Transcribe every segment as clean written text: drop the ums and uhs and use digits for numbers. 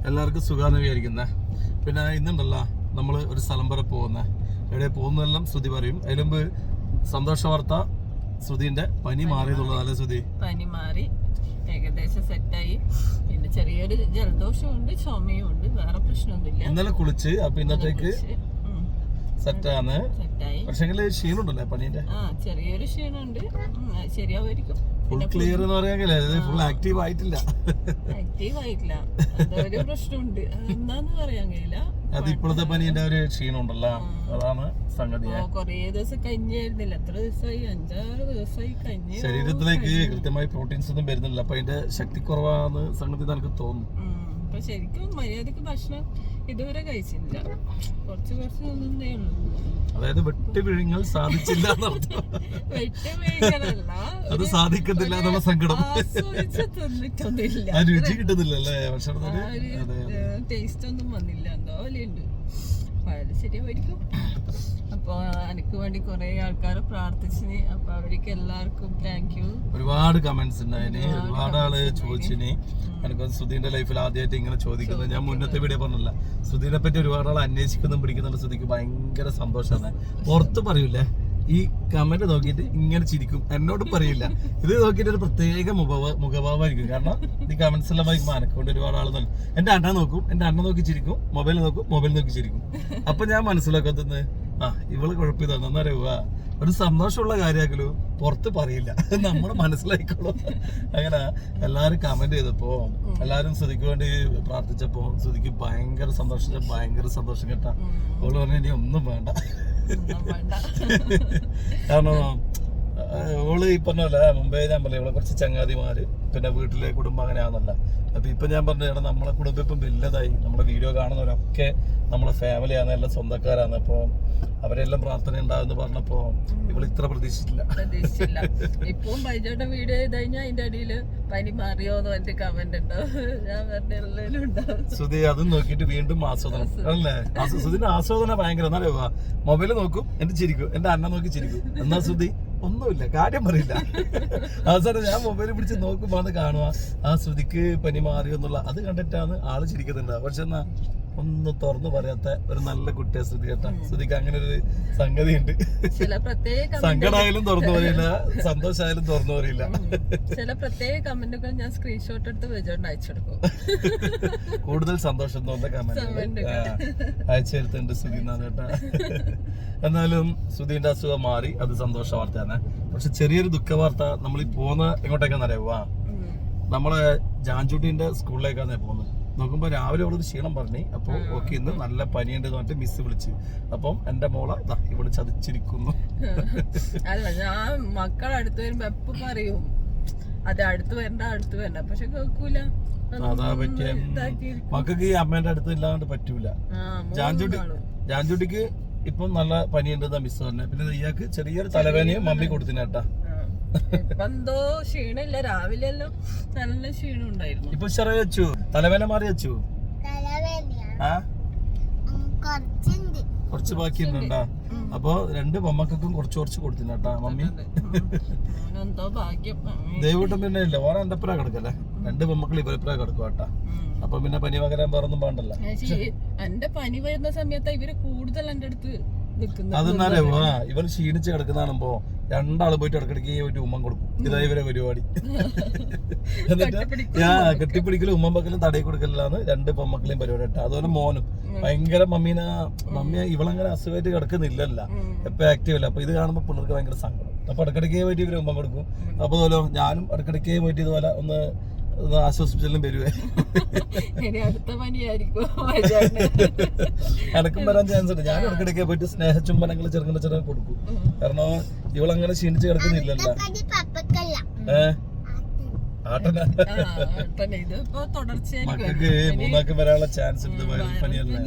എല്ലാവർക്കും സുഖാന്ന് വിചാരിക്കുന്നത്. പിന്നെ ഇന്നുണ്ടല്ലോ നമ്മൾ ഒരു സ്ഥലം വരെ പോകുന്നത്. എവിടെ പോകുന്നതെല്ലാം ശ്രുതി പറയും. അതിലുമ്പ് സന്തോഷ വാർത്ത, ശ്രുതിന്റെ പനി മാറിയെന്നുള്ളതല്ലേ ശ്രുതി? പനി മാറി, ഏകദേശം സെറ്റായി. പിന്നെ ചെറിയൊരു ജലദോഷമുണ്ട്, ചുമയുണ്ട്, വേറെ പ്രശ്നമൊന്നുമില്ല. ഇന്നലെ കുളിച്ച് അപ്പൊ ഇന്നത്തേക്ക് സെറ്റാണ്. പക്ഷെങ്കിൽ ക്ഷീണുണ്ടല്ലേ പനീന്റെ? ചെറിയൊരു ക്ഷീണുണ്ട്, ശരിയാവുമായിരിക്കും. ഫുൾ ക്ലിയർ എന്ന് പറയാങ്കിലേ ഫുൾ ആക്റ്റീവ് ആയിട്ടില്ല. അതൊരു പ്രശ്നമുണ്ട്, എന്താന്ന് പറയാൻ കഴിയില്ല. അത് ഇപ്പോഴത്തെ പനീന്റെ ഒരു ക്ഷീണം ഉണ്ടല്ലോ, അതാണ് സംഗതി. കൊറേ ദിവസം കഞ്ഞിയായിരുന്നില്ല, എത്ര ദിവസമായി, 5-6 ദിവസമായി കഞ്ഞി. ശരീരത്തിലേക്ക് കൃത്യമായി പ്രോട്ടീൻസ് ഒന്നും വരുന്നില്ല, അപ്പൊ അതിന്റെ ശക്തി കുറവാന്ന് സംഗതി എനിക്ക് തോന്നുന്നു. ഇപ്പൊ ശരിക്കും മര്യാദക്ക് ഭക്ഷണം ഇതുവരെ കഴിച്ചില്ല, കുറച്ച് ഒന്നേ ഉള്ളൂ. അതായത് വെട്ടി വിഴുങ്ങൽ സാധിച്ചില്ല, അത് സാധിക്കുന്നില്ല എന്നുള്ള സങ്കടം. രുചി കിട്ടുന്നില്ലല്ലേ ഭക്ഷണത്തിന്, ടേസ്റ്റ് ഒന്നും വന്നില്ല, എന്തോ പോലെയുണ്ട്. അത് ശരിയായിരിക്കും. അപ്പൊ എനിക്ക് വേണ്ടി കുറെ ആൾക്കാർ പ്രാർത്ഥിച്ചിന്, അപ്പൊ അവർക്ക് എല്ലാവർക്കും താങ്ക് യു. ഒരുപാട് കമന്റ്സ് ഉണ്ടായിന്, ഒരുപാട് ആള് ചോദിച്ചിന്. എനിക്ക് ശ്രുതിന്റെ ലൈഫിൽ ആദ്യമായിട്ട് ഇങ്ങനെ ചോദിക്കുന്നത്, ഞാൻ മുന്നത്തെ വീഡിയോ പറഞ്ഞില്ല, ശ്രുതിനെ പറ്റി ഒരുപാട് ആൾ അന്വേഷിക്കുന്നതും പിടിക്കുന്നുള്ള ശ്രുതിക്ക് ഭയങ്കര സന്തോഷമാണ്. പുറത്ത് പറയൂലേ, ഈ കമന്റ് നോക്കിയിട്ട് ഇങ്ങനെ ചിരിക്കും, എന്നോടും പറയില്ല. ഇത് നോക്കിയിട്ട് ഒരു പ്രത്യേക മുഖഭാവമായിരിക്കും. കാരണം ഈ കമന്റ്സ് എല്ലാം വായിക്കുമ്പോൾ അനക്കൊണ്ട് ഒരുപാട് ആൾ എന്റെ അണ്ണ നോക്കും, എന്റെ അണ്ണ നോക്കി ചിരിക്കും, മൊബൈൽ നോക്കും, മൊബൈൽ നോക്കി ചിരിക്കും. അപ്പൊ ഞാൻ മനസ്സിലാക്കത്തുന്നത്, ഇവള് കുഴപ്പമില്ല, എന്നറിയുക ഒരു സന്തോഷമുള്ള കാര്യമാക്കലോ പുറത്ത് പറയില്ല, നമ്മൾ മനസ്സിലായിക്കോളൂ. അങ്ങനെ എല്ലാരും കമന്റ് ചെയ്തപ്പോ, എല്ലാരും ശ്രുതിക്ക് വേണ്ടി പ്രാർത്ഥിച്ചപ്പോ ശ്രുതിക്ക് ഭയങ്കര സന്തോഷം കേട്ടാ. അവള് പറഞ്ഞ ഇനി ഒന്നും വേണ്ട, കാരണം ഓള് ഈ പറഞ്ഞ മുമ്പേ ഞാൻ പറഞ്ഞു ഇവിടെ കുറച്ച് ചങ്ങാതിമാര്, പിന്നെ വീട്ടിലെ കുടുംബം അങ്ങനെയാണെന്നല്ല. അപ്പൊ ഇപ്പൊ ഞാൻ പറഞ്ഞു, നമ്മളെ കുടുംബം ഇപ്പം വലുതായി, നമ്മുടെ വീഡിയോ കാണുന്നവരൊക്കെ നമ്മളെ ഫാമിലിയാണ്, എല്ലാം സ്വന്തക്കാരാണ്. അപ്പൊ അവരെല്ലാം പ്രാർത്ഥന ഉണ്ടാവെന്ന് പറഞ്ഞപ്പോ ഇവള് ഇത്ര പ്രതീക്ഷിച്ചില്ല. ഇപ്പം ബൈജോയുടെ വീഡിയോ ചെയ്ത് കഴിഞ്ഞാൽ അതിന്റെ അടിയില് പനി മാറിയോന്ന് എന്റെ കമന്റ് ഉണ്ടോ, ഞാൻ പറഞ്ഞ ശ്രുതി അതും നോക്കിയിട്ട് വീണ്ടും ആസ്വാദനം അല്ലേ? ശ്രുതിന്റെ ആസ്വാദനം ഭയങ്കര. എന്നാ മൊബൈല് നോക്കും, എന്റെ ചിരിക്കും, എന്റെ അണ്ണ നോക്കി ചിരിക്കും. എന്നാ ശ്രുതി ഒന്നുമില്ല, കാര്യം പറയില്ല. അവസാനം ഞാൻ മൊബൈൽ പിടിച്ച് നോക്കുമ്പോ അത് കാണുക, ആ ശ്രുതിക്ക് പനി മാറിയോ എന്നുള്ള അത് കണ്ടിട്ടാണ് ആള് ചിരിക്കുന്നുണ്ടാവുക. പക്ഷെ എന്നാ ഒന്നും തുറന്നു പറയാത്ത ഒരു നല്ല കുട്ടിയെ ശ്രുതി കേട്ടാ. ശ്രുതിക്ക് അങ്ങനെ ഒരു സംഗതി ഉണ്ട്, സങ്കടമായാലും തുറന്നു പറയില്ല, സന്തോഷമായാലും തുറന്നു പറയില്ല. ചില പ്രത്യേക കമന്റുകൾ ഞാൻ സ്ക്രീൻഷോട്ട് എടുത്ത് വെച്ചോണ്ട് അയച്ചെടുക്കും. കൂടുതൽ സന്തോഷം തോന്നുന്ന കമന്റ് അയച്ചെടുത്തുണ്ട് ശ്രുതി കേട്ടാ. എന്നാലും ശ്രുതിന്റെ അസുഖം മാറി, അത് സന്തോഷ വാർത്തയാണ്. പക്ഷെ ചെറിയൊരു ദുഃഖ വാർത്ത, നമ്മൾ ഈ പോകുന്ന എങ്ങോട്ടേക്കാന്ന് അറിയാവാ, നമ്മളെ ജാൻചുട്ടിന്റെ സ്കൂളിലേക്കാണ് പോകുന്നത്. നോക്കുമ്പോ രാവിലെ അവളൊരു ക്ഷീണം പറഞ്ഞു. അപ്പൊ ഓക്കെ, ഇന്ന് നല്ല പനിയുണ്ട് പറഞ്ഞിട്ട് മിസ് വിളിച്ച്. അപ്പം എന്റെ മോളെ ഇവിടെ ചതിച്ചിരിക്കുന്നു. അല്ല, ഞാൻ മക്കളടുത്ത് വരുമ്പോ എപ്പോ പറയും അത് അടുത്ത് വരണ്ട, പക്ഷെ കേൾക്കൂല. അതാ പറ്റിയ മക്കൾക്ക് ഈ അമ്മേന്റെ അടുത്ത് ഇല്ലാണ്ട് പറ്റൂല. ജാൻചുട്ടിക്ക് ഇപ്പം നല്ല പനിയുണ്ടെന്നാ മിസ് പറഞ്ഞ. പിന്നെ ഇയാൾക്ക് ചെറിയൊരു തലവേനയും മമ്മി കൊടുത്തിനേട്ടാ. എന്തോ ക്ഷീണില്ല, രാവിലെ എല്ലാം നല്ല ക്ഷീണം ഉണ്ടായിരുന്നു. ഇപ്പൊ ചെറിയ വെച്ചു, തലവേന മാറി വെച്ചു, കുറച്ച് ബാക്കിയുണ്ടാ. അപ്പൊ 2 പൊമ്മക്കും കുറച്ച് കൊടുത്തിനേട്ടാ മമ്മി. ദൈവട്ടം പിന്നെ ഇല്ല, ഓരോ എന്റെ പുറ കിടക്കല്ലേ, 2 പൊമ്മക്കൾ ഇവരെപ്പുറ കിടക്കും കേട്ടാ. അപ്പൊ പിന്നെ പനി പകരാൻ വേറൊന്നും വേണ്ടല്ലോ. എന്റെ പനി വരുന്ന സമയത്ത് ഇവര് കൂടുതൽ എന്റെ അടുത്ത് അതെന്നാലേ ഇവർ ക്ഷീണിച്ച് കിടക്കുന്നതാണുമ്പോ 2 ആള് പോയിട്ട് ഇടക്കിടക്ക് ഒരു ഉമ്മൻ കൊടുക്കും. ഇതാ ഇവരെ പരിപാടി. എന്നിട്ട് കെട്ടിപ്പിടിക്കലും ഉമ്മൻ പക്കലും തടയി കൊടുക്കലാണ് 2 പൊമ്മക്കളെയും പരിപാടി കേട്ടോ. അതുപോലെ മോനും ഭയങ്കര മമ്മിയെ ഇവളങ്ങനെ അസുഖമായിട്ട് കിടക്കുന്നില്ലല്ല, എപ്പോ ആക്റ്റീവ് അല്ല. അപ്പൊ ഇത് കാണുമ്പോ പിള്ളേർക്ക് ഭയങ്കര സങ്കടം. അപ്പൊ ഇടക്കിടക്കേ പോയിട്ട് ഇവര് ഉമ്മൻ കൊടുക്കും. അപ്പൊ അതുപോലെ ഞാനും ഇടക്കിടക്കേ പോയിട്ട് ഇതുപോലെ ഒന്ന് ആശ്വസിപ്പിച്ചെല്ലാം വരുവേ. എനക്കും വരാൻ ചാൻസ് ഉണ്ട്. ഞാൻ ഇടക്കിടക്കെ പോയിട്ട് സ്നേഹചുംബനങ്ങൾ ചെറുങ്ങനെ കൊടുക്കും. കാരണം ഇവളങ്ങനെ ക്ഷീണിച്ച് കിടക്കുന്നില്ലല്ലോ. മക്കൾക്ക് 3 വരാനുള്ള ചാൻസ് ഉണ്ട് പനിയല്ലേ.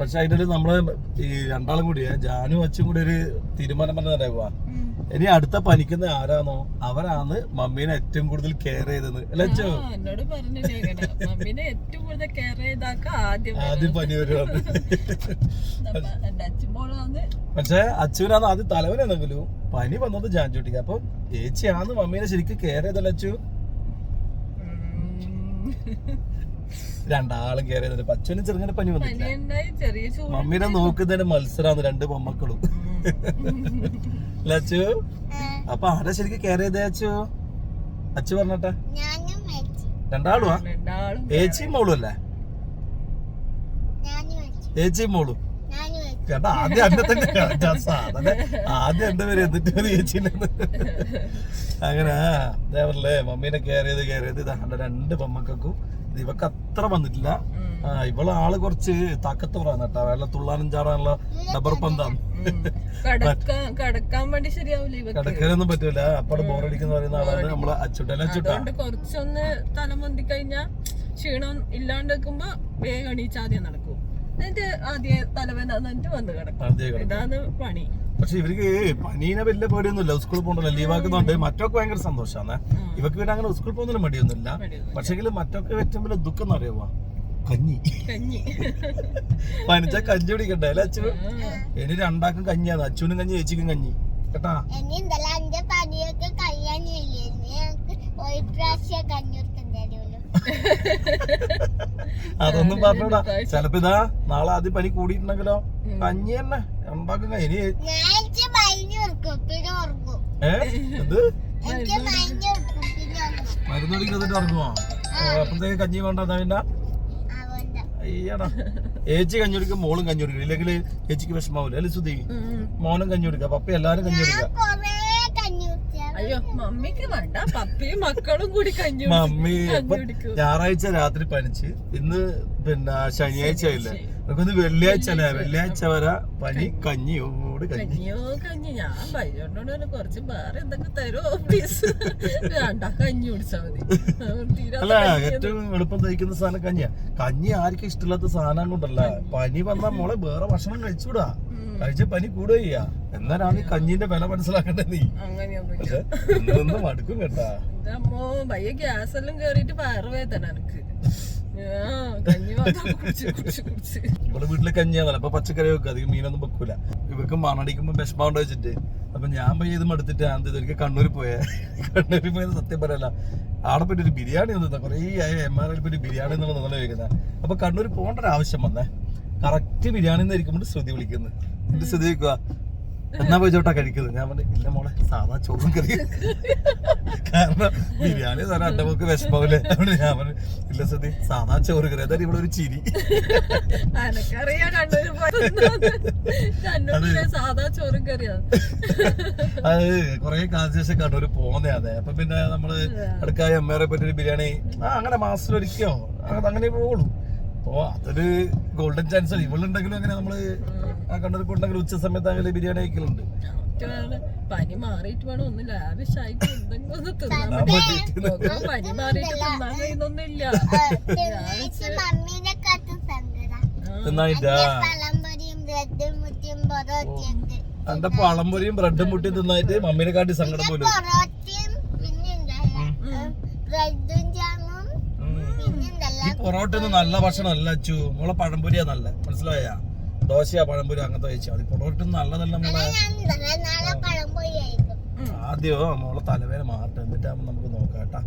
പക്ഷെ അതിന്റെ നമ്മള് ഈ 2 ആളും കൂടി, ജാനും അച്ഛനും കൂടി ഒരു തീരുമാനം പറഞ്ഞ ഇനി അടുത്ത പനിക്കുന്ന ആരാണോ അവരാണ് മമ്മീനെ ഏറ്റവും കൂടുതൽ കെയർ ചെയ്തത്. ആദ്യം പനി വരുവാണ്. പക്ഷെ അച്ഛനാണ് ആദ്യം തലവനെന്നെങ്കിലും പനി വന്നത് ജാൻചുട്ടിക്ക്. അപ്പൊ ചേച്ചിയാണ് മമ്മീനെ ശരിക്കും കെയർ ചെയ്തല്ലോ അച്ചു. രണ്ടാളും കയറിയത് പച്ചനും ചെറുങ്ങനെ പനി വന്നിട്ടില്ല. പനിയുണ്ടായി, ചെറിയ ചൂട്. മമ്മീനെ നോക്കുന്നതിന്റെ മത്സരമാണ് രണ്ട് പൊമ്മക്കളും. അച്ചു അപ്പൊ ആരാ ശരിക്കും കയറിയത്? അച്ചു പറഞ്ഞട്ടെ. രണ്ടാളുവാ? ഏച്ചിയും മോളും അല്ലേ? ഏച്ചിയും മോളും കേട്ടാ. ആദ്യം എന്നെ തന്നെ സാധന, ആദ്യം എന്റെ പേര് എന്നിട്ട് ചേച്ചിനെ. അങ്ങനെ അതേപോലെ മമ്മീനെ കയറിയത് ഇതാ രണ്ട് പൊമ്മക്കും. ഇവക്ക് അത്ര വന്നിട്ടില്ല. ഇവള് ആള് കുറച്ച് താക്കത്തോറാണ് കേട്ടാ. വെള്ളം തുള്ളാനും ചാടാനുള്ള ഡബർ പന്താണ്. കടക്കാൻ വേണ്ടി ശരിയാവില്ല, കടക്കാനൊന്നും പറ്റൂല. അപ്പടെ ബോറടിക്കുന്ന പറയുന്ന ആളാണ് നമ്മള് അച്ചുട്ടല്ല. അച്ചുട്ടാ കുറച്ചൊന്ന് തലമൊന്തി കഴിഞ്ഞാ ക്ഷീണം ഇല്ലാണ്ട് വെക്കുമ്പോ വേഗം എണീച്ചാദ്യം നടക്കും. എന്നിട്ട് ആദ്യം തലവേദന വന്ന് കിടക്കും. ഇതാണ് പണി. പക്ഷെ ഇവർക്ക് പനീനെ വലിയ പേടിയൊന്നുമില്ല. സ്കൂളിൽ പോകണ്ടല്ലോ, ലീവാക്കുന്നുണ്ട്. മറ്റൊക്കെ ഭയങ്കര സന്തോഷമാണ്. ഇവർക്ക് പിന്നെ അങ്ങനെ സ്കൂളിൽ പോകുന്നതിന് മടിയൊന്നുമില്ല. പക്ഷെങ്കിൽ മറ്റൊക്കെ ഏറ്റവും വലിയ ദുഃഖം എന്ന് അറിയുമോ? കഞ്ഞി. പനിച്ച കഞ്ഞി കുടിക്കണ്ടേ അല്ലെ അച്ചു? ഇനി രണ്ടാക്കും കഞ്ഞിയാണ്. അച്ചുവിനും കഞ്ഞി, ചേച്ചിക്കും കഞ്ഞി കേട്ടാ. അതൊന്നും പറഞ്ഞൂടാ. ചെലപ്പോ ഇതാ നാളെ ആദ്യം പനി കൂടിയിട്ടുണ്ടെങ്കിലോ കഞ്ഞി തന്നെ ഉണ്ടാക്കും. ഇനി എന്ത് മരുന്ന് കുടിക്കുന്നിട്ട് ഇറങ്ങുമോ? അപ്പഴത്തേക്ക് കഞ്ഞി വേണ്ട. പിന്നെ അയ്യടാ, ഏച്ചി കഞ്ഞി കുടിക്കും, മോളും കഞ്ഞി കുടിക്കും. ഇല്ലെങ്കിൽ ചേച്ചിക്ക് വിഷമാവൂല അല്ലെ സുധി? മോനും കഞ്ഞി കുടിക്കുക, പപ്പ എല്ലാരും കഞ്ഞി കുടിക്കുക. അയ്യോ മമ്മിക്ക് വേണ്ട, പപ്പയും മക്കളും കൂടി കഞ്ഞി. മമ്മി ഞായറാഴ്ച രാത്രി പനിച്ച്, ഇന്ന് പിന്നെ ശനിയാഴ്ച ആയില്ലേ, നമുക്കൊന്ന് വെള്ളിയാഴ്ച അല്ലേ, വെള്ളിയാഴ്ച വരെ പനി. കഞ്ഞിയോട് കഞ്ഞിയോ കഞ്ഞി. ഞാൻ ബൈജോട്ടോട് കുറച്ച് വേറെ എന്തൊക്കെ തരുമോ പ്ലീസ്, വേണ്ട കഞ്ഞി കുടിച്ചാ മതി. അല്ല, ഏറ്റവും എളുപ്പം തയ്ക്കുന്ന സാധനം കഞ്ഞിയാ. കഞ്ഞി ആർക്കും ഇഷ്ടമില്ലാത്ത സാധനം കൊണ്ടല്ല. പനി വന്നാ മോളെ വേറെ ഭക്ഷണം കഴിച്ചൂടാ, കഴിച്ച പനി കൂടുക ചെയ്യാ. എന്നാലാണ് ഈ കഞ്ഞിന്റെ വില മനസ്സിലാക്കേണ്ടത് നീ. പക്ഷെ ഇന്നൊന്നും മടുക്കും കേട്ടാ. ഭയ ഗ്യാസ് എല്ലാം കേറിയിട്ട് വയറുവേദന എനിക്ക്. ഇവിടെ വീട്ടിലെ കഞ്ഞിയാണല്ലോ, അപ്പൊ പച്ചക്കറി വെക്കുക, അധികം മീനൊന്നും വെക്കൂല. ഇവർക്ക് മണടിക്കുമ്പോ വിഷമമുണ്ട് വെച്ചിട്ട്. അപ്പൊ ഞാൻ പയ്യത് മടുത്തിട്ട് ഒരിക്കൽ കണ്ണൂരിൽ പോയത് സത്യം പറയല്ല. അവിടെ പോയിട്ട് ഒരു ബിരിയാണി ഒന്നും കുറേ MRL പോയിട്ട് ബിരിയാണി എന്നുള്ള നിങ്ങളെ ചോദിക്കുന്നത്. അപ്പൊ കണ്ണൂർ പോകേണ്ട ഒരു ആവശ്യം വന്നേ. കറക്റ്റ് ബിരിയാണി എന്നായിരിക്കുമ്പോൾ ശ്രുതി വിളിക്കുന്നത്. എന്റെ ശ്രുതി വെക്കുക, എന്നാ പോയി ചോട്ടാ കഴിക്കുന്നത്. ഞാൻ പറഞ്ഞു ഇല്ല മോളെ, സാധാ ചോറും കറി. കാരണം ബിരിയാണി സാധനം എന്റെ മോക്ക് വിഷമാവില്ലേ. അവിടെ ഞാൻ പറഞ്ഞു ഇല്ല ശ്രുതി, സാധാ ചോറ് കറി. അതായത് ഇവിടെ ഒരു ചിരി. അത് കൊറേ കാലത്തിന് ശേഷം കണ്ണൂര് പോന്നേ. അതെ, അപ്പൊ പിന്നെ നമ്മള് അടുക്കായ MRL പറ്റി ഒരു ബിരിയാണി അങ്ങനെ മാസത്തിലൊരിക്കോ അങ്ങനെ പോകുള്ളൂ. അപ്പൊ അതൊരു ഗോൾഡൻ ചാൻസ്. ഇവളുണ്ടെങ്കിലും അങ്ങനെ നമ്മള് കണ്ണൂർ പോയിട്ടുണ്ടെങ്കിൽ ഉച്ച സമയത്ത് അങ്ങനെ ബിരിയാണി കഴിക്കലുണ്ട്. പനി മാറിയിട്ട് വേണം ഒന്ന് ലാവിഷായിട്ട് എന്തെങ്കിലും ഒന്ന് തിന്നാൻ. പനി മാറിയിട്ട് തിന്നാൻ കഴിയുന്നൊന്നുമില്ല. എന്റെ പഴംപൊരിയും ബ്രെഡും മുട്ടിയും തിന്നായിട്ട് മമ്മീനെ കാട്ടി സങ്കടം പോലും. ഈ പൊറോട്ട ഒന്നും നല്ല ഭക്ഷണം അല്ല അച്ചു. മോളെ പഴംപൊരിയാ നല്ല, മനസ്സിലായ? ദോശയാ പഴംപൊരി അങ്ങനത്തെ കഴിച്ചാൽ മതി. പൊറോട്ട ഒന്നും നല്ലതല്ല മോളെ. ആദ്യമോ മോളെ തലവേദന മാറട്ടെ, എന്നിട്ടാകുമ്പോ നമുക്ക് നോക്കാം കേട്ടാ.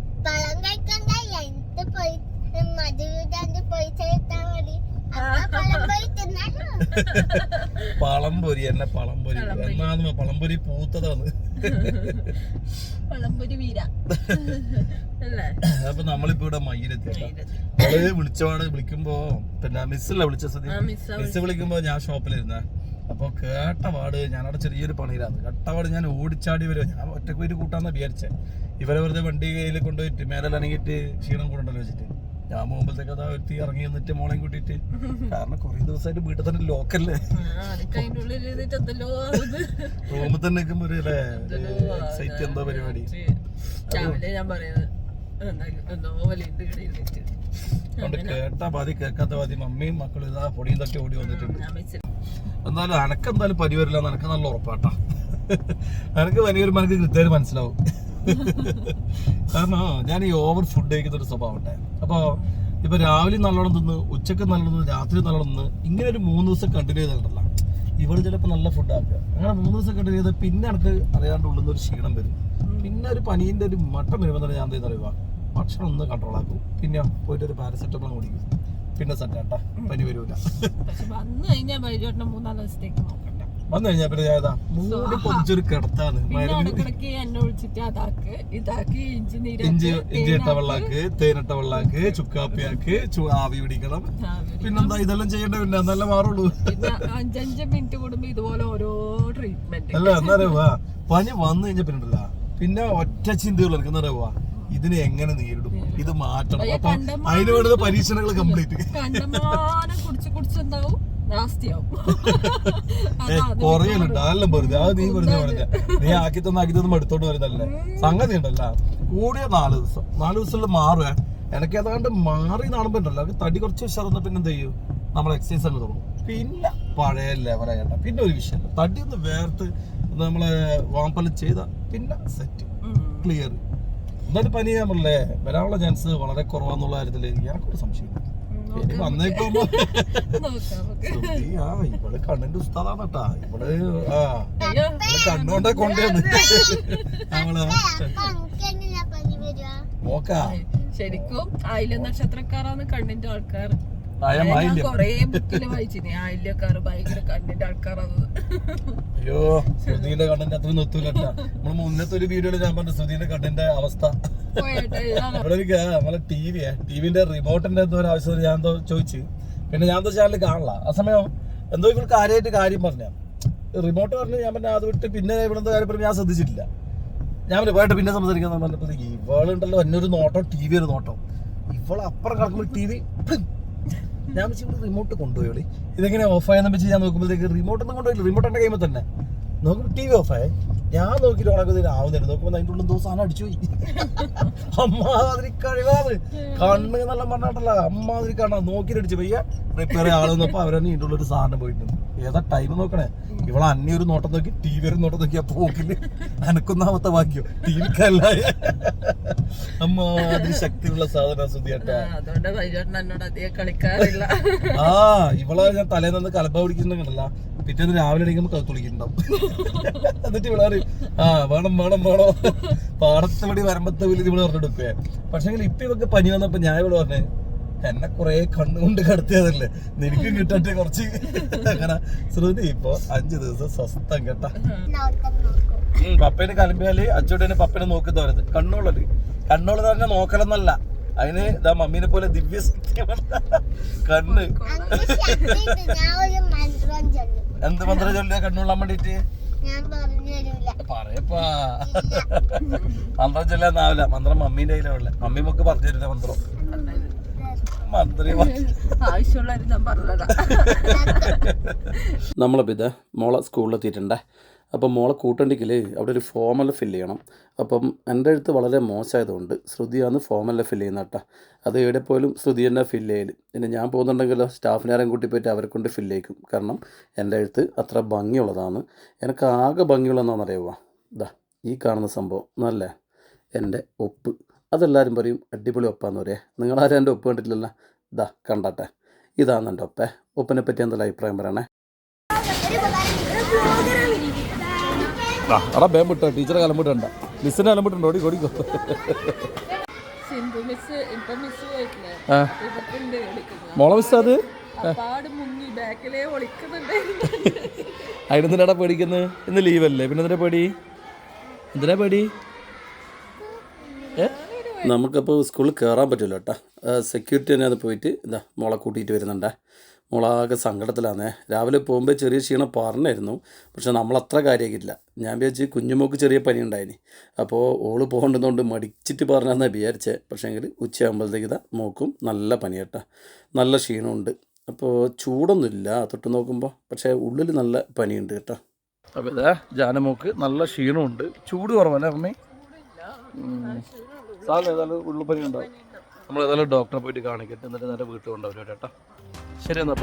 പഴംപൊരി എന്നെ പഴംപൊരി എന്നാന്ന് പഴംപൊരി പൂത്തതാണ്. അപ്പൊ നമ്മളിപ്പോ ഇവിടെ മയ്യിലെത്തിയ വിളിച്ചപാട് വിളിക്കുമ്പോ പിന്നെ മിസ്സില്ല വിളിച്ച സ്ഥിതി. മിസ് വിളിക്കുമ്പോ ഞാൻ ഷോപ്പിലിരുന്ന. അപ്പൊ കേട്ടപാട് ഞാനവിടെ ചെറിയൊരു പണിയിലാണ്. കേട്ടപാട് ഞാൻ ഓടിച്ചാടി വരുമോ, ഞാൻ ഒറ്റക്ക് പോയിട്ട് കൂട്ടാന്നാ വിചാരിച്ചേ. ഇവരെ വെറുതെ വണ്ടി കയ്യിൽ കൊണ്ടുപോയിട്ട് മേലനങ്ങിട്ട് ക്ഷീണം കൂടണ്ടല്ലോ വെച്ചിട്ട് ഞാൻ പോകുമ്പോഴത്തേക്ക് അതാ ഒരുത്തി ഇറങ്ങി വന്നിട്ട് മോളെയും കൂട്ടിയിട്ട്. കാരണം കൊറേ ദിവസമായിട്ട് വീട്ടിൽ തന്നെ ലോക്കല്ലേ, റൂമിൽ തന്നെ നിൽക്കുമ്പോ ഒരു എക്സൈറ്റ് എന്തോ പരിപാടി. അതുകൊണ്ട് കേട്ടാ പാതി കേൾക്കാത്ത പാതി മമ്മിയും മക്കളും ഇതാ പൊടിയും ഇതൊക്കെ ഓടി വന്നിട്ടുണ്ട്. എന്നാലും അനക്കെന്തായാലും പനി വരില്ല എന്ന് എനിക്ക് നല്ല ഉറപ്പാട്ടാ. എനിക്ക് പനി വരുമ്പോ എനിക്ക് കൃത്യമായിട്ട് മനസ്സിലാവും. കാരണം ഞാൻ ഈ ഓവർ ഫുഡ് കഴിക്കുന്ന ഒരു സ്വഭാവട്ടെ. അപ്പൊ ഇപ്പൊ രാവിലെ നല്ലോണം തിന്ന്, ഉച്ചക്ക് നല്ലോണം തിന്ന്, രാത്രി നല്ലോണം തിന്ന്, ഇങ്ങനെ ഒരു 3 ദിവസം കണ്ടിന്യൂ ചെയ്തിട്ടുണ്ടല്ലോ. ഇവള് ചിലപ്പോ നല്ല ഫുഡ് ആക്കുക. അങ്ങനെ 3 ദിവസം കണ്ടിന്യൂ ചെയ്താൽ പിന്നെ എനിക്ക് അറിയാണ്ട് ഉള്ളുന്ന ഒരു ക്ഷീണം വരും. പിന്നെ ഒരു പനീന്റെ ഒരു മട്ടം വരുമ്പോൾ തന്നെ ഞാൻ എന്താ അറിയുക, ഭക്ഷണം ഒന്ന് കൺട്രോൾ ആക്കും, പിന്നെ പോയിട്ട് ഒരു പാരസെറ്റമോൾ കുടിക്കും, പിന്നെ സെറ്റാട്ടാ, പനി വരൂല. വന്നു കഴിഞ്ഞാൽ ബൈജോട്ടിനെ 3-4 ദിവസത്തേക്ക് നോക്കണ്ട. വന്നു കഴിഞ്ഞാൽ പിന്നെ ഞാൻ മൂടി പൊതിച്ചൊരു കിടത്താണ്. ഇടക്കിടക്ക് എന്നെ വിളിച്ചിട്ട് അതാക്ക് ഇതാക്കി ഇഞ്ചി ഇട്ട വെള്ളാക്ക്, തേനിട്ട വെള്ളാക്ക്, ചുക്കാപ്പിയാക്ക്, ആവി പിടിക്കണം, പിന്നെന്താ ഇതെല്ലാം ചെയ്യേണ്ട, പിന്നെ നല്ല മാറുള്ളൂ. പിന്നെ 5 മിനിറ്റ് കൂടുമ്പോ ഇതുപോലെ ഓരോ ട്രീറ്റ്മെന്റ്. അല്ല എന്നറിയാ പനി വന്നു കഴിഞ്ഞാൽ പിന്നെണ്ടല്ല, പിന്നെ ഒറ്റ ചിന്തകൾ എന്നറിയാ ഇതിനെ എങ്ങനെ നേരിടും, ഇത് മാറ്റണം. അപ്പൊ അതിന് വേണ്ടത് പരീക്ഷണങ്ങൾ കംപ്ലീറ്റ്. കണ്ടമാനം കുടിച്ചുണ്ടാവും, കൊറയലുണ്ട് അതെല്ലാം വെറുതെ. അത് നീ പറഞ്ഞ നീ ആക്കി തന്നും എടുത്തോണ്ട് വരുന്നല്ലേ സംഗതി ഉണ്ടല്ല. കൂടിയ 4 ദിവസം 4 ദിവസത്തിൽ മാറുക. എനിക്ക് ഏതാണ്ട് മാറി കാണുമ്പോ ഉണ്ടല്ലോ തടി കുറച്ച് ഉഷാറുന്ന പിന്നെ എന്ത് ചെയ്യും, നമ്മൾ എക്സസൈസ് അങ്ങ് തുടങ്ങും, പിന്നെ പഴയ ലെവലായിട്ട. പിന്നെ ഒരു വിഷയമല്ല, തടി ഒന്ന് വേർത്ത് നമ്മളെ വാമ്പല് ചെയ്ത പിന്നെ സെറ്റ് ക്ലിയർ. എന്തായാലും പനി നമ്മളല്ലേ വരാനുള്ള ചാൻസ് വളരെ കുറവാന്നുള്ള കാര്യത്തില് എനിക്കൊരു സംശയം. വന്നേക്കോ ഇവള് കണ്ണിന്റെ ഉസ്താദാണ് കേട്ടാ. ഇവള് കണ്ണുകൊണ്ടേ കൊണ്ടുവന്ന് നോക്കാ. ശരിക്കും ആയില്യം നക്ഷത്രക്കാരാണ് കണ്ണിന്റെ ആൾക്കാർ. കൊറേ ബുക്കില് വായിച്ചിന് ആയില്യക്കാര് ഭയങ്കര കണ്ണിന്റെ ആൾക്കാരാണ്. അയ്യോ ശ്രുതിന്റെ കണ്ണിന്റെ അത്ര നിർത്തൂലട്ടാ. നമ്മള് മുന്നത്തെ ഒരു വീഡിയോയില് ഞാൻ പറഞ്ഞ ശ്രുതിന്റെ കണ്ണിന്റെ അവസ്ഥ. ഇവിടെ നമ്മളെ ടിവിന്റെ റിമോട്ടിന്റെ എന്തോ ഒരു ആവശ്യത്തിന് ഞാൻ എന്തോ ചോദിച്ചു. പിന്നെ ഞാൻ എന്തോ ചാനൽ കാണല. ആ സമയം എന്തോ ഇവൾ കാര്യമായിട്ട് കാര്യം പറഞ്ഞ റിമോട്ട് പറഞ്ഞു. ഞാൻ പറഞ്ഞ അത് വിട്ട് പിന്നെ ഇവിടുത്തെ കാര്യം പറഞ്ഞ് ഞാൻ ശ്രദ്ധിച്ചിട്ടില്ല. ഞാൻ പോയിട്ട് പിന്നെ സംസാരിക്കാൻ പറഞ്ഞപ്പോ ഇവളുണ്ടല്ലോ എന്നൊരു നോട്ടം, ടി വി ഒരു നോട്ടം. ഇവൾ അപ്പുറം കിടക്കുമ്പോൾ ടി വി ഞാൻ വെച്ച് ഇവിടെ റിമോട്ട് കൊണ്ടുപോയി. ഇതെങ്ങനെ ഓഫായെന്ന് വെച്ച് ഞാൻ നോക്കുമ്പോഴത്തേക്ക് റിമോട്ടൊന്നും കൊണ്ടുപോയില്ല. റിമോട്ട് എന്റെ കൈമ തന്നെ നോക്കുമ്പോൾ ടി വി ഓഫായേ. ഞാൻ നോക്കിയിട്ട് ഉണക്കുന്നതിന് ആവുന്നില്ല. നോക്കുമ്പോൾ അതിൻ്റെ ഉള്ളിൽ എന്തോ സാധനം അടിച്ചു പോയി. അമ്മാതിരി കഴിവാണ്. കണ്ണ് നല്ല പറഞ്ഞിട്ടല്ല, അമ്മാതിരി കാണാൻ നോക്കിയിട്ടടിച്ചു പയ്യ റിപ്പയർ ആളെന്നപ്പോ അവരെന്നെ ഇതിൻ്റെ ഉള്ളൊരു സാധനം പോയിട്ടുണ്ട്. ഏതാ ടൈം നോക്കണേ. ഇവളെ അന്യ ഒരു നോട്ടം നോക്കി ടി വി ഒരു നോട്ടം നോക്കി ആ പോക്കില് അനക്കൊന്നാമത്തെ വാക്യോ ടി വിക്കല്ല. അമ്മാതിരി ശക്തിയുള്ള സാധനം സുധിയാട്ടാ. ആ ഇവളെ ഞാൻ തലേന്ന് കലപ്പ പിടിക്കുന്നുണ്ടല്ല, പിറ്റേന്ന് രാവിലെ എണീക്കുമ്പോ കഴുത്ത് വിളിക്കുന്നുണ്ടാവും. എന്നിട്ട് ഇവിടെ വേണം വേണം വേണോ പാടത്തെ വടി വരമ്പത്തെ വിളി ഇവിടെ പറഞ്ഞെടുക്കുക. പക്ഷെ ഇപ്പൊ ഇവക്ക് പനി വന്നപ്പോ ഞാൻ ഇവിടെ പറഞ്ഞേ എന്നെ കൊറേ കണ്ണുകൊണ്ട് കടത്തിയതല്ലേ, നിനക്കും കിട്ടട്ടെ കുറച്ച്. അങ്ങനെ ശ്രുതി ഇപ്പൊ 5 ദിവസം സ്വസ്ഥം കേട്ടാ. പപ്പേനെ കലമ്പിയാല് അച്ചോട്ടേനെ പപ്പനെ നോക്കുന്ന പറയുന്നത് കണ്ണുള്ളത്. കണ്ണുള്ളത് പറഞ്ഞാൽ നോക്കലെന്നല്ല, അതിന് ഇതാ മമ്മീനെ പോലെ ദിവ്യ സത്യമാണ് കണ്ണ്. എന്ത് മന്ത്രം ചൊല്ലിയാ കണ്ണുകൊള്ളാൻ വേണ്ടിട്ട് പറയപ്പാ. മന്ത്രം ചൊല്ലാന്നാവില്ല, മന്ത്രം മമ്മീന്റെ കയ്യിലുള്ള. മമ്മി നമുക്ക് പറഞ്ഞു തരുന്ന മന്ത്രം നമ്മളിപ്പോൾ ഇത് മോളെ സ്കൂളിലെത്തിയിട്ടുണ്ടേ. അപ്പം മോളെ കൂട്ടണ്ടിക്കൽ അവിടെ ഒരു ഫോമെല്ലാം ഫില്ല് ചെയ്യണം. അപ്പം എൻ്റെ അടുത്ത് വളരെ മോശമായതുകൊണ്ട് ശ്രുതിയാണ് ഫോമെല്ലാം ഫില്ല് ചെയ്യുന്നത് കേട്ടോ. അത് എവിടെ പോലും ശ്രുതി തന്നെ ഫില്ല് ചെയ്യൽ. പിന്നെ ഞാൻ പോകുന്നുണ്ടെങ്കിലോ സ്റ്റാഫിനാരെയും കൂട്ടി പോയിട്ട് അവരെ കൊണ്ട് ഫില്ല് ചെയ്യിക്കും. കാരണം എൻ്റെ എഴുത്ത് അത്ര ഭംഗിയുള്ളതാണ്. എനിക്ക് ആകെ ഭംഗിയുള്ളതെന്നാണെന്നറിയുമോ, ഇതാ ഈ കാണുന്ന സംഭവം നല്ല എൻ്റെ ഒപ്പ്. അതെല്ലാവരും പറയും അടിപൊളി ഒപ്പാന്ന് പറയാം. നിങ്ങളാരും എൻ്റെ ഒപ്പ് കണ്ടിട്ടില്ലല്ലോ, ഇതാ കണ്ടാട്ടെ, ഇതാണ് എൻ്റെ ഒപ്പേ. ഒപ്പിനെ പറ്റി എന്തെല്ലാം അഭിപ്രായം പറയണേ. അടാ ബേം വിട്ടോ, ടീച്ചറെ കലമ്പിട്ടുണ്ട, മിസ്സിനെ കലമ്പിട്ടുണ്ടോ? ഓടി ഓടിക്കോ. മോളെ മിസ് അത് അതിനെന്തിനാടാ പേടിക്കുന്നത്? ഇന്ന് ലീവല്ലേ, പിന്നെ എന്തിനാ പേടി? എന്തിനാ പേടി? നമുക്കപ്പോൾ സ്കൂളിൽ കയറാൻ പറ്റില്ല കേട്ടോ. സെക്യൂരിറ്റി തന്നെ അത് പോയിട്ട് ഇതാ മോളെ കൂട്ടിയിട്ട് വരുന്നുണ്ടേ. മോളാകെ സങ്കടത്തിലാണേ. രാവിലെ പോകുമ്പോൾ ചെറിയ ക്ഷീണം പറഞ്ഞായിരുന്നു, പക്ഷെ നമ്മളത്ര കാര്യമാക്കിയിട്ടില്ല. ഞാൻ വിചാരിച്ച് കുഞ്ഞുമോക്ക് ചെറിയ പനി ഉണ്ടായിന്, അപ്പോൾ ഓള് പോകേണ്ടതുകൊണ്ട് മടിച്ചിട്ട് പറഞ്ഞാന്നാണ് വിചാരിച്ചത്. പക്ഷേങ്കിൽ ഉച്ചയാകുമ്പോഴത്തേക്ക് ഇതാ മോക്കും നല്ല പനി കേട്ടോ, നല്ല ക്ഷീണമുണ്ട്. അപ്പോൾ ചൂടൊന്നുമില്ല തൊട്ട് നോക്കുമ്പോൾ, പക്ഷേ ഉള്ളിൽ നല്ല പനിയുണ്ട് കേട്ടോ. അപ്പോൾ ഇതാ ജാനമോക്ക് നല്ല ക്ഷീണമുണ്ട്, ചൂട് കുറവല്ലേ അമ്മേ? സാറിന് ഏതായാലും ഉള്ളുപനി ഉണ്ടാവും. നമ്മൾ ഏതായാലും ഡോക്ടറെ പോയിട്ട് കാണിക്കട്ടെ, എന്നിട്ട് നേരെ വീട്ടിൽ കൊണ്ടുവരും കേട്ടോ. ശരി എന്നാൽ.